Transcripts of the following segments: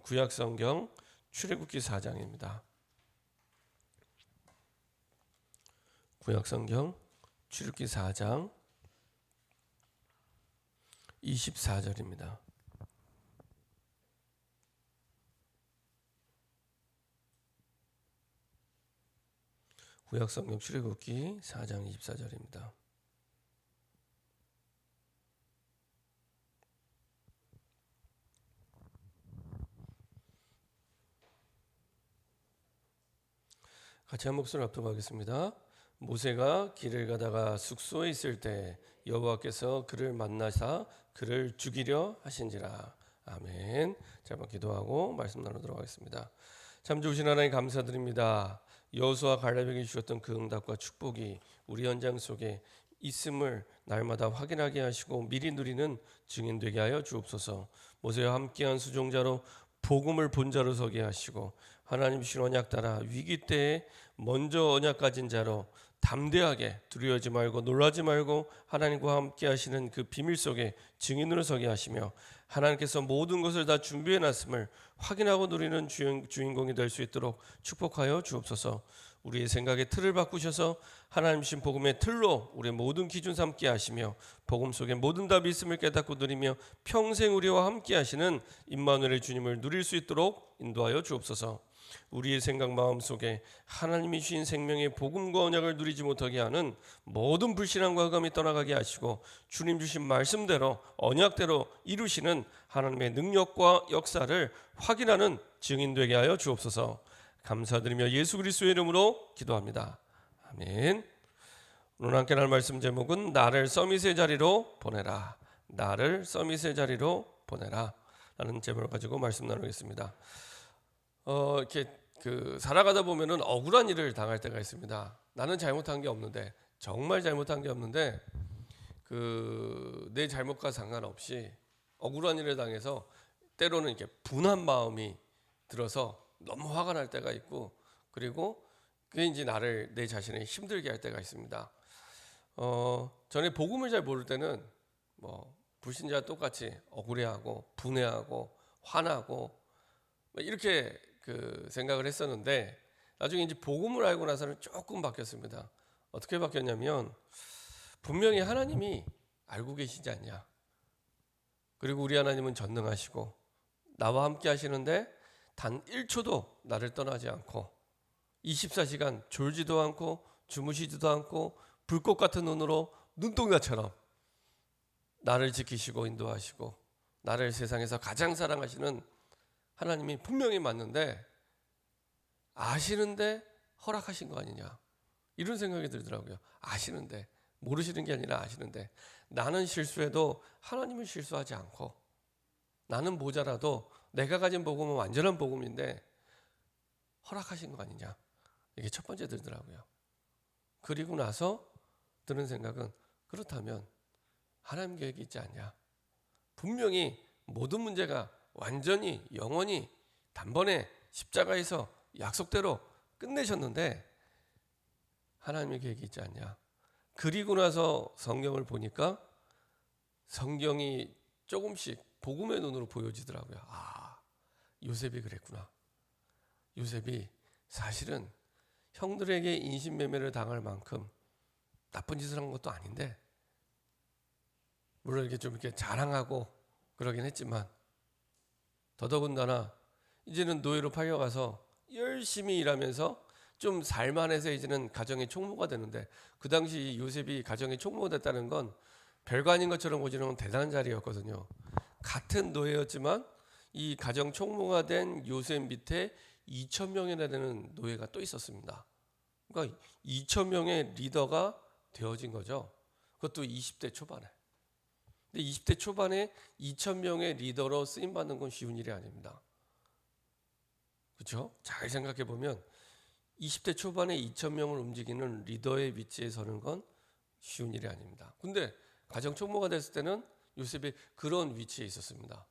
구약성경 출애굽기 4장입니다. 구약성경 출애굽기 4장 24절입니다. 구약성경 출애굽기 4장 24절입니다. 같이 한 목소리 합독하겠습니다. 모세가 길을 가다가 숙소에 있을 때 여호와께서 그를 만나사 그를 죽이려 하신지라. 아멘. 자, 한번 기도하고 말씀 나누도록 하겠습니다. 참 좋으신 하나님 감사드립니다. 여호수아 갈렙에게 주셨던 그 응답과 축복이 우리 현장 속에 있음을 날마다 확인하게 하시고 미리 누리는 증인 되게 하여 주옵소서. 모세와 함께한 수종자로 복음을 본자로 서게 하시고 하나님 주신 언약 따라 위기 때에 먼저 언약 가진 자로 담대하게 두려워하지 말고 놀라지 말고 하나님과 함께 하시는 그 비밀 속에 증인으로 서게 하시며 하나님께서 모든 것을 다 준비해 놨음을 확인하고 누리는 주인공이 될 수 있도록 축복하여 주옵소서. 우리의 생각의 틀을 바꾸셔서 하나님 주신 복음의 틀로 우리의 모든 기준 삼게 하시며 복음 속에 모든 답이 있음을 깨닫고 누리며 평생 우리와 함께 하시는 임마누엘의 주님을 누릴 수 있도록 인도하여 주옵소서. 우리의 생각 마음 속에 하나님이 주신 생명의 복음과 언약을 누리지 못하게 하는 모든 불신앙과 흑암이 떠나가게 하시고 주님 주신 말씀대로 언약대로 이루시는 하나님의 능력과 역사를 확인하는 증인 되게 하여 주옵소서. 감사드리며 예수 그리스도의 이름으로 기도합니다. 아멘. 오늘 함께 할 말씀 제목은 나를 서밋의 자리로 보내라. 나를 서밋의 자리로 보내라 라는 제목을 가지고 말씀 나누겠습니다. 이렇게 살아가다 보면은 억울한 일을 당할 때가 있습니다. 나는 잘못한 게 없는데, 정말 잘못한 게 없는데 내 잘못과 상관없이 억울한 일을 당해서 때로는 이렇게 분한 마음이 들어서 너무 화가 날 때가 있고, 그리고 그게 이제 내 자신을 힘들게 할 때가 있습니다. 전에 복음을 잘 모를 때는 불신자와 똑같이 억울해하고 분해하고 화나고 이렇게 생각을 했었는데, 나중에 이제 복음을 알고 나서는 조금 바뀌었습니다. 어떻게 바뀌었냐면, 분명히 하나님이 알고 계시지 않냐, 그리고 우리 하나님은 전능하시고 나와 함께 하시는데 단 1초도 나를 떠나지 않고 24시간 졸지도 않고 주무시지도 않고 불꽃 같은 눈으로 눈동자처럼 나를 지키시고 인도하시고 나를 세상에서 가장 사랑하시는 하나님이 분명히 맞는데, 아시는데 허락하신 거 아니냐, 이런 생각이 들더라고요. 아시는데, 모르시는 게 아니라 아시는데, 나는 실수해도 하나님은 실수하지 않고, 나는 모자라도 내가 가진 복음은 완전한 복음인데 허락하신 거 아니냐, 이게 첫 번째 들더라고요. 그리고 나서 드는 생각은, 그렇다면 하나님 계획이 있지 않냐, 분명히 모든 문제가 완전히 영원히 단번에 십자가에서 약속대로 끝내셨는데 하나님의 계획이 있지 않냐. 그리고 나서 성경을 보니까 성경이 조금씩 복음의 눈으로 보여지더라고요. 요셉이 그랬구나. 요셉이 사실은 형들에게 인신매매를 당할 만큼 나쁜 짓을 한 것도 아닌데, 물론 이렇게 자랑하고 그러긴 했지만, 더더군다나 이제는 노예로 팔려가서 열심히 일하면서 좀 살만해서 이제는 가정의 총무가 되는데, 그 당시 요셉이 가정의 총무가 됐다는 건 별거 아닌 것처럼 보지는 건 대단한 자리였거든요. 같은 노예였지만 이 가정 총무가 된 요셉 밑에 2,000명이나 되는 노예가 또 있었습니다. 그러니까 2,000명의 리더가 되어진 거죠. 그것도 20대 초반에. 근데 20대 초반에 2,000명의 리더로 쓰임받는 건 쉬운 일이 아닙니다. 그렇죠? 잘 생각해 보면 20대 초반에 2,000명을 움직이는 리더의 위치에 서는 건 쉬운 일이 아닙니다. 근데 가정 총무가 됐을 때는 요셉이 그런 위치에 있었습니다.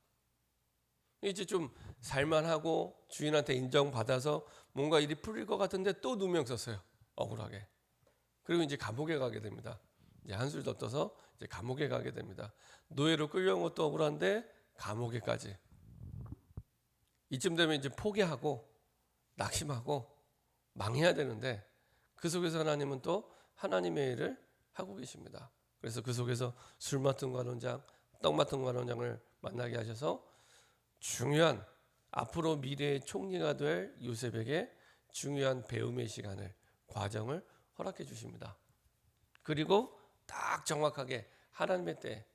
이제 좀 살만하고 주인한테 인정받아서 뭔가 일이 풀릴 것 같은데 또 누명 썼어요. 억울하게. 그리고 이제 감옥에 가게 됩니다. 이제 한술 더 떠서 이제 감옥에 가게 됩니다. 노예로 끌려온 것도 억울한데 감옥에까지. 이쯤 되면 이제 포기하고 낙심하고 망해야 되는데 그 속에서 하나님은 또 하나님의 일을 하고 계십니다. 그래서 그 속에서 술 맡은 관원장, 떡 맡은 관원장을 만나게 하셔서 중요한 앞으로 미래의 총리가 될 요셉에게 중요한 배움의 시간을, 과정을 허락해 주십니다. 그리고 딱 정확하게 하나님의 때,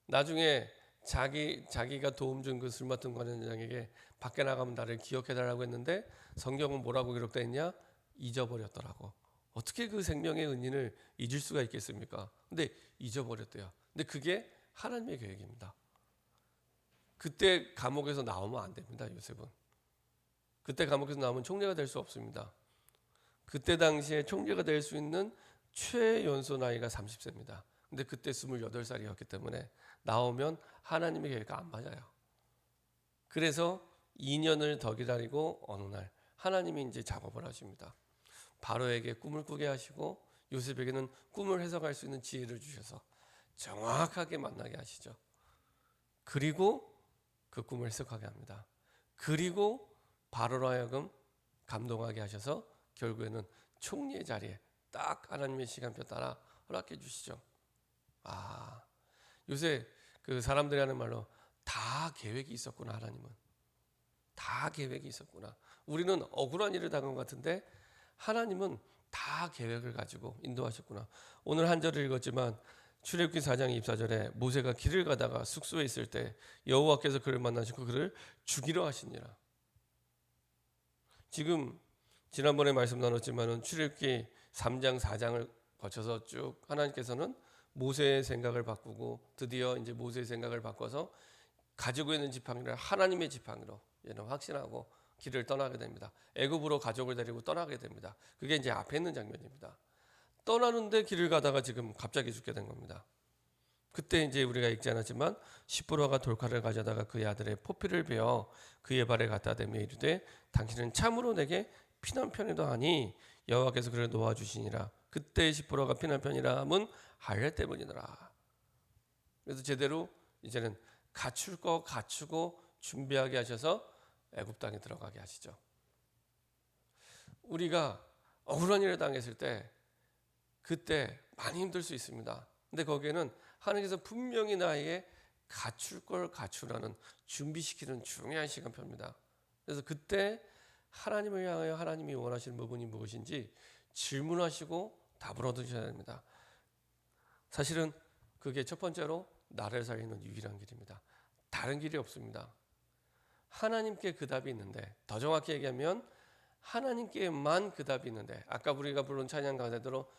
나중에 자기가 도움 준 그 술 맡은 관원장에게 밖에 나가면 나를 기억해 달라고 했는데 성경은 뭐라고 기록되어 있냐? 잊어버렸더라고. 어떻게 그 생명의 은인을 잊을 수가 있겠습니까? 근데 잊어버렸대요. 근데 그게 하나님의 계획입니다. 그때 감옥에서 나오면 안 됩니다. 요셉은 그때 감옥에서 나오면 총리가 될 수 없습니다. 그때 당시에 총리가 될 수 있는 최연소 나이가 30세입니다. 근데 그때 28살이었기 때문에 나오면 하나님의 계획과 안 맞아요. 그래서 2년을 더 기다리고 어느 날 하나님이 이제 작업을 하십니다. 바로에게 꿈을 꾸게 하시고 요셉에게는 꿈을 해석할 수 있는 지혜를 주셔서 정확하게 만나게 하시죠. 그리고 그 꿈을 해석하게 합니다. 그리고 바로로 하여금 감동하게 하셔서 결국에는 총리의 자리에 딱 하나님의 시간표 따라 허락해 주시죠. 요새 그 사람들이 하는 말로 다 계획이 있었구나. 하나님은 다 계획이 있었구나. 우리는 억울한 일을 당한 것 같은데 하나님은 다 계획을 가지고 인도하셨구나. 오늘 한 절을 읽었지만 출애굽기 4장 24절에 모세가 길을 가다가 숙소에 있을 때 여호와께서 그를 만나시고 그를 죽이려 하시니라. 지금 지난번에 말씀 나눴지만은 출애굽기 3장 4장을 거쳐서 쭉 하나님께서는 모세의 생각을 바꾸고 드디어 이제 모세의 생각을 바꿔서 가지고 있는 지팡이를 하나님의 지팡이로 얘는 확신하고 길을 떠나게 됩니다. 애굽으로 가족을 데리고 떠나게 됩니다. 그게 이제 앞에 있는 장면입니다. 떠나는데 길을 가다가 지금 갑자기 죽게 된 겁니다. 그때 이제 우리가 읽지 않았지만 시므로가 돌칼을 가져다가 그의 아들의 포피를 베어 그의 발에 갖다 대며 이르되 당신은 참으로 내게 피난 편이다 하니 여호와께서 그를 놓아주시니라. 그때 시므로가 피난 편이라 함은 할례 때문이더라. 그래서 제대로 이제는 갖출 거 갖추고 준비하게 하셔서 애굽 땅에 들어가게 하시죠. 우리가 억울한 일을 당했을 때 그때 많이 힘들 수 있습니다. 근데 거기에는 하나님께서 분명히 나에게 갖출 걸 갖추라는 준비시키는 중요한 시간표입니다. 그래서 그때 하나님을 향하여 하나님이 원하시는 부분이 무엇인지 질문하시고 답을 얻으셔야 됩니다. 사실은 그게 첫 번째로 나를 살리는 유일한 길입니다. 다른 길이 없습니다. 하나님께 그 답이 있는데, 더 정확히 얘기하면 하나님께만 그 답이 있는데, 아까 우리가 부른 찬양 가사대로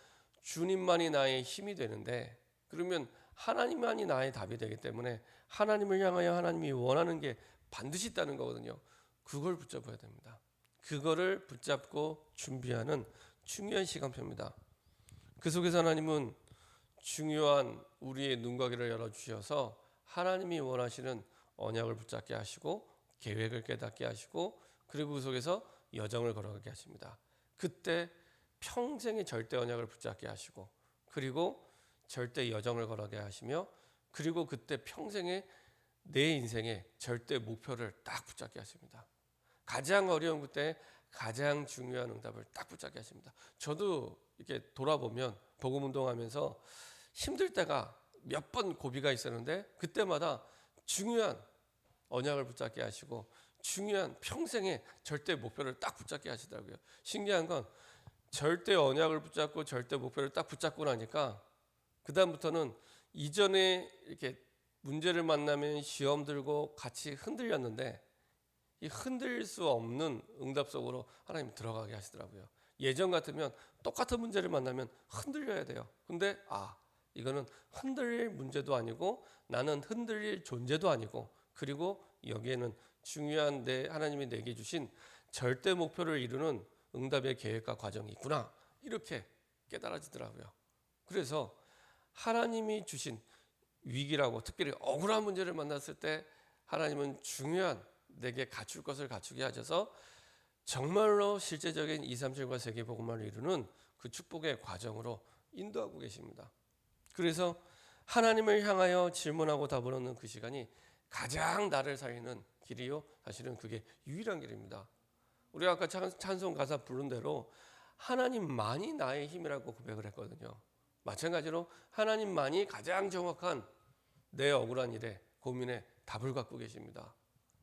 주님만이 나의 힘이 되는데, 그러면 하나님만이 나의 답이 되기 때문에 하나님을 향하여 하나님이 원하는 게 반드시 있다는 거거든요. 그걸 붙잡아야 됩니다. 그거를 붙잡고 준비하는 중요한 시간표입니다. 그 속에서 하나님은 중요한 우리의 눈과 귀를 열어주셔서 하나님이 원하시는 언약을 붙잡게 하시고 계획을 깨닫게 하시고 그리고 그 속에서 여정을 걸어가게 하십니다. 그때 평생의 절대 언약을 붙잡게 하시고 그리고 절대 여정을 걸어가게 하시며 그리고 그때 평생의 내 인생의 절대 목표를 딱 붙잡게 하십니다. 가장 어려운 그때 가장 중요한 응답을 딱 붙잡게 하십니다. 저도 이렇게 돌아보면 복음 운동하면서 힘들 때가 몇 번 고비가 있었는데 그때마다 중요한 언약을 붙잡게 하시고 중요한 평생의 절대 목표를 딱 붙잡게 하시더라고요. 신기한 건 절대 언약을 붙잡고 절대 목표를 딱 붙잡고 나니까 그 다음부터는 이전에 이렇게 문제를 만나면 시험 들고 같이 흔들렸는데 이 흔들릴 수 없는 응답 속으로 하나님 들어가게 하시더라고요. 예전 같으면 똑같은 문제를 만나면 흔들려야 돼요. 근데 이거는 흔들릴 문제도 아니고 나는 흔들릴 존재도 아니고 그리고 여기에는 중요한 하나님이 내게 주신 절대 목표를 이루는 응답의 계획과 과정이 있구나. 이렇게 깨달아지더라고요. 그래서 하나님이 주신 위기라고 특별히 억울한 문제를 만났을 때 하나님은 중요한 내게 갖출 것을 갖추게 하셔서 정말로 실제적인 237과 세계복음화를 이루는 그 축복의 과정으로 인도하고 계십니다. 그래서 하나님을 향하여 질문하고 답을 얻는 그 시간이 가장 나를 살리는 길이요. 사실은 그게 유일한 길입니다. 우리가 아까 찬송 가사 부른 대로 하나님만이 나의 힘이라고 고백을 했거든요. 마찬가지로 하나님만이 가장 정확한 내 억울한 일에 고민에 답을 갖고 계십니다.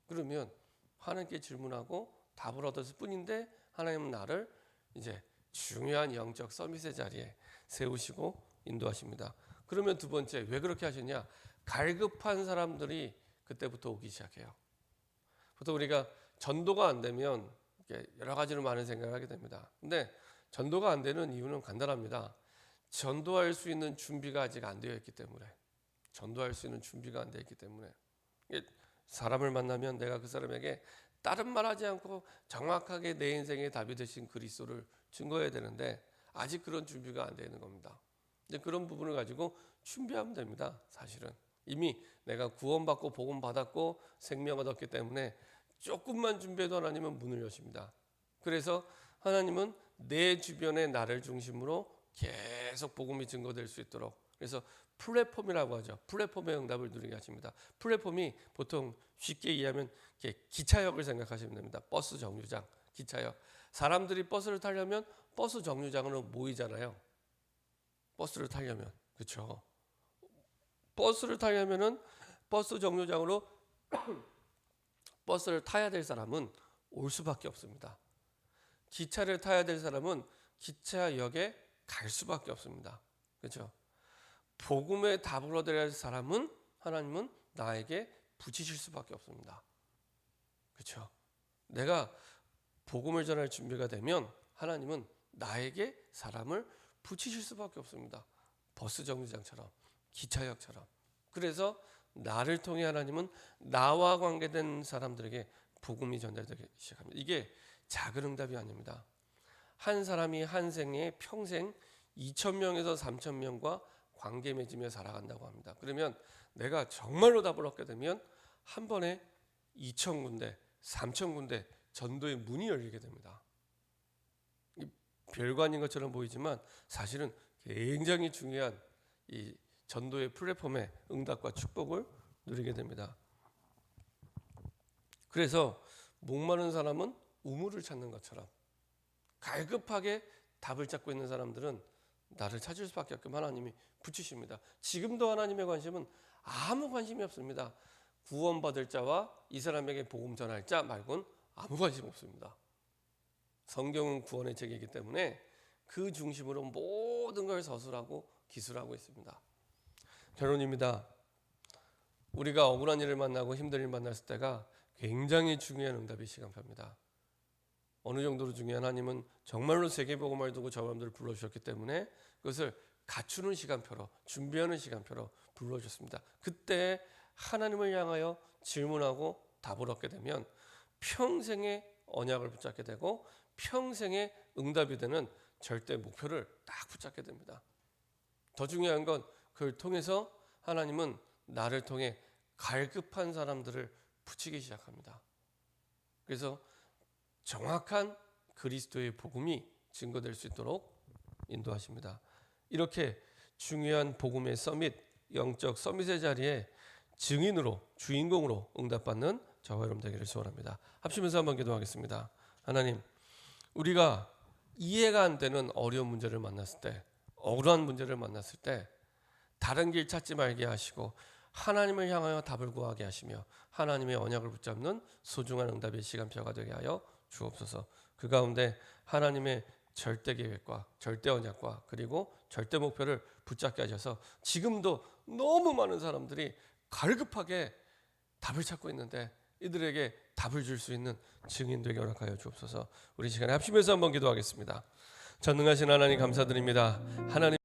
그러면 하나님께 질문하고 답을 얻었을 뿐인데 하나님은 나를 이제 중요한 영적 서밋의 자리에 세우시고 인도하십니다. 그러면 두 번째, 왜 그렇게 하셨냐? 갈급한 사람들이 그때부터 오기 시작해요. 보통 우리가 전도가 안 되면 여러 가지로 많은 생각을 하게 됩니다. 근데 전도가 안 되는 이유는 간단합니다. 전도할 수 있는 준비가 아직 안 되어 있기 때문에. 전도할 수 있는 준비가 안 되어 있기 때문에. 사람을 만나면 내가 그 사람에게 다른 말하지 않고 정확하게 내 인생의 답이 되신 그리스도를 증거해야 되는데 아직 그런 준비가 안 되어 있는 겁니다. 이제 그런 부분을 가지고 준비하면 됩니다. 사실은 이미 내가 구원받고 복음 받았고 생명을 얻었기 때문에 조금만 준비해도 하나님은 문을 여십니다. 그래서 하나님은 내 주변에 나를 중심으로 계속 복음이 증거될 수 있도록, 그래서 플랫폼이라고 하죠. 플랫폼의 응답을 누리게 하십니다. 플랫폼이 보통 쉽게 이해하면 기차역을 생각하시면 됩니다. 버스 정류장, 기차역. 사람들이 버스를 타려면 버스 정류장으로 모이잖아요. 버스를 타려면, 그렇죠? 버스를 타려면은 버스 정류장으로 버스를 타야 될 사람은 올 수밖에 없습니다. 기차를 타야 될 사람은 기차역에 갈 수밖에 없습니다. 그렇죠? 복음의 답을 얻어야 할 사람은 하나님은 나에게 붙이실 수밖에 없습니다. 그렇죠? 내가 복음을 전할 준비가 되면 하나님은 나에게 사람을 붙이실 수밖에 없습니다. 버스 정류장처럼, 기차역처럼. 그래서 나를 통해 하나님은 나와 관계된 사람들에게 복음이 전달되기 시작합니다. 이게 작은 응답이 아닙니다. 한 사람이 한 생에 평생 2,000명에서 3,000명과 관계 맺으며 살아간다고 합니다. 그러면 내가 정말로 답을 얻게 되면 한 번에 2,000군데, 3,000군데 전도의 문이 열리게 됩니다. 별거 아닌 것처럼 보이지만 사실은 굉장히 중요한 이 전도의 플랫폼의 응답과 축복을 누리게 됩니다. 그래서 목마른 사람은 우물을 찾는 것처럼 갈급하게 답을 찾고 있는 사람들은 나를 찾을 수밖에 없게 하나님이 붙이십니다. 지금도 하나님의 관심은 아무 관심이 없습니다. 구원받을 자와 이 사람에게 복음 전할 자 말고는 아무 관심 없습니다. 성경은 구원의 책이기 때문에 그 중심으로 모든 걸 서술하고 기술하고 있습니다. 결론입니다. 우리가 억울한 일을 만나고 힘든 일을 만났을 때가 굉장히 중요한 응답의 시간표입니다. 어느 정도로 중요한, 하나님은 정말로 세계복음을 두고 저 사람들을 불러주셨기 때문에 그것을 갖추는 시간표로, 준비하는 시간표로 불러주셨습니다. 그때 하나님을 향하여 질문하고 답을 얻게 되면 평생의 언약을 붙잡게 되고 평생의 응답이 되는 절대 목표를 딱 붙잡게 됩니다. 더 중요한 건 그걸 통해서 하나님은 나를 통해 갈급한 사람들을 붙이기 시작합니다. 그래서 정확한 그리스도의 복음이 증거될 수 있도록 인도하십니다. 이렇게 중요한 복음의 서밋, 영적 서밋의 자리에 증인으로, 주인공으로 응답받는 저와 여러분 되기를 소원합니다. 합치면서 한번 기도하겠습니다. 하나님, 우리가 이해가 안 되는 어려운 문제를 만났을 때, 억울한 문제를 만났을 때 다른 길 찾지 말게 하시고 하나님을 향하여 답을 구하게 하시며 하나님의 언약을 붙잡는 소중한 응답의 시간표가 되게 하여 주옵소서. 그 가운데 하나님의 절대 계획과 절대 언약과 그리고 절대 목표를 붙잡게 하셔서 지금도 너무 많은 사람들이 갈급하게 답을 찾고 있는데 이들에게 답을 줄 수 있는 증인 되게 허락하여 주옵소서. 우리 시간에 합심해서 한번 기도하겠습니다. 전능하신 하나님 감사드립니다. 하나님